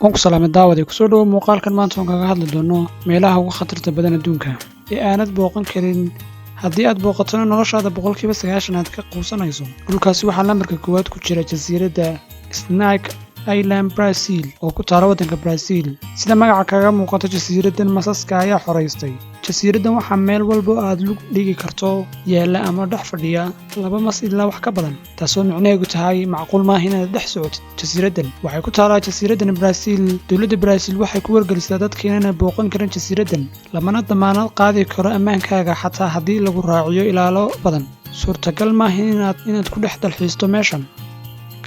Waan ku salaamay daawadii ku soo dhawo muuqaalkan maanta oo kaga hadli doono meelaha ugu khatarta badan adduunka ee aanad booqan karin haddii aad booqatona noloshaada 90% aad ka quusanayso. Dhulkaasi waxaa lambarka koowaad ku jira jasiiradda Snake Island Brazil oo ku taala waddanka Brazil. Sida magaca kaga muuqato jasiiraddan masaska ayaa xoreystay. Jasiiraddan waxaa meel walba aad lug dhigi karto yaala ama dhex fadhiya 2 mas ilaa wax ka badan, taasoo micnaheedu tahay macquul maaha inaad dhex socotid. Jasiiraddan waxay ku taalaa jasiiraddan Brazil. Dowladda Brazil waxay ku wargelisaa dadka inaan booqan karin jasiiraddan, lamana damaanad qaadi karo ammaankaaga xataa haddii lagu raaciyo ilaalo badan. Suurtagal maaha inaad ku dhex dalxiisto meeshan.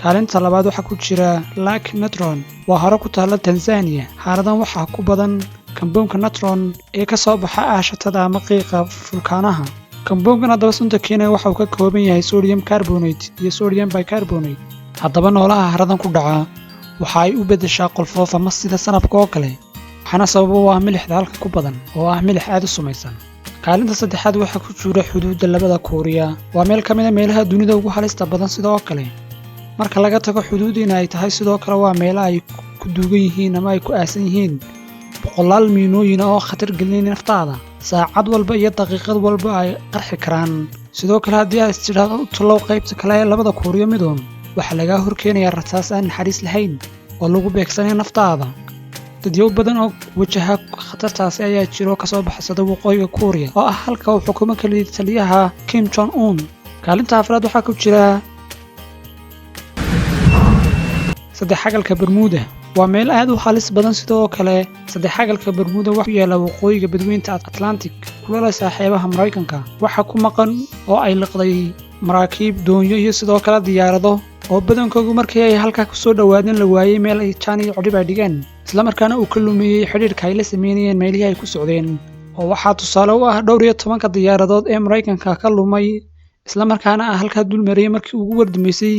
Kaalinta labaad waxaa ku jira Lake Natron, waa haro ku taala Tanzania. Xaaladan waxaa ku badan kamboonka natron ee ka soo baxa aashatada ama qiiqa fulkaanaha. Kamboonkan haddaba sunta keenaya waxa uu ka kooban yahay sodium carbonate iyo sodium bicarbonate. Haddaba noolaha haradan ku dhaca waxa ay u beddeshaa qolfoof ama sida sanabka oo kale, waxaana sabab u ah milixda halka ku badan oo ah milix aad u sumaysan. Kaalinta saddexaad waxaa ku jira xuduudda labada Kuuriya, waa meel ka mid ah meelaha dunida ugu halista badan sidoo kale. Marka laga tago xuduudina ay tahay sidoo kale waa meel ay ku duugan yihiin ama ay ku aasan yihiin boqolaal miinooyin oo khatar gelinaya naftaada. Saacad walba iyo daqiiqad walba ay qarxi karaan. Sidoo kale haddii aad istiraado u talow qaybta kale ee labada Kuuriya midoon, waxaa laga horkeenayaa rasaas aan naxariis lahayn oo lagu beegsanayo naftaada. dadyow badan oo wajaha khatartaasi ayaa jiro ka soo baxsada waqooyiga Kuuriya oo ah halka uu xukumo kaliya taliyaha Kim Jong Un. Kaalinta afraad waxaa ku jira saddexagalka Bermuda, waa meel aad u halis badan sidoo kale. saddexagalka Bermuda waxa uu yaala waqooyiga badweynta Atlantic kula saaxiibaha Mareykanka. waxa ku maqan oo ay liqday maraakiib, doonyo iyo sidoo kale diyaarado oo badankoodu markii ay halka ku soo dhawaadeen la waayay meel ay jaan iyo codib ay dhigeen, isla markaana uu ka lumiyay xiriirka ay la sameeyeen meelihii ay ku socdeen. oo waxaa tusaale u ah 12 diyaaradood ee Mareykanka ka lumay isla markaana halka dul mariyay markii ugu wardimaysay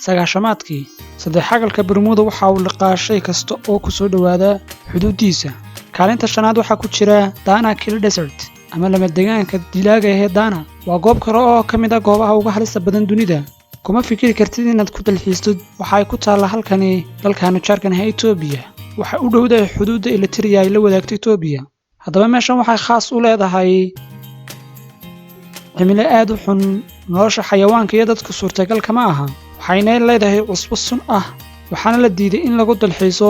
sagaashamaadkii. saddexagalka Bermuda waxa uu liqaa shay kasta oo ku soo dhawaada xuduudiisa. Kaalinta shanaad waxaa ku jira Danakil Desert ama lama deegaanka dilaaga ee Dana, waa goob kale oo ka mid ah goobaha ugu halista badan dunida. kuma fikiri kartid inaad ku dalxiisto. waxa ay ku taala halkani dalkaanu jaarkan ah Itoobiya, waxa u dhowdahay xuduudda Eritrea ay la wadaagto Itoobiya. haddaba meeshan waxay khaas u leedahay cimilo aad u xun, nolosha xayawaanka iyo dadku suurtagal kama aha. waxayna leedahay cusbo sun ah, waxaana la diiday in lagu dalxiiso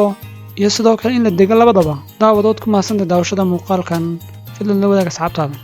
iyo sidoo kale in la dego labadaba. daawadood ku maasanta daawashada muuqaalkan, fadlan la wadaag asxaabtaada.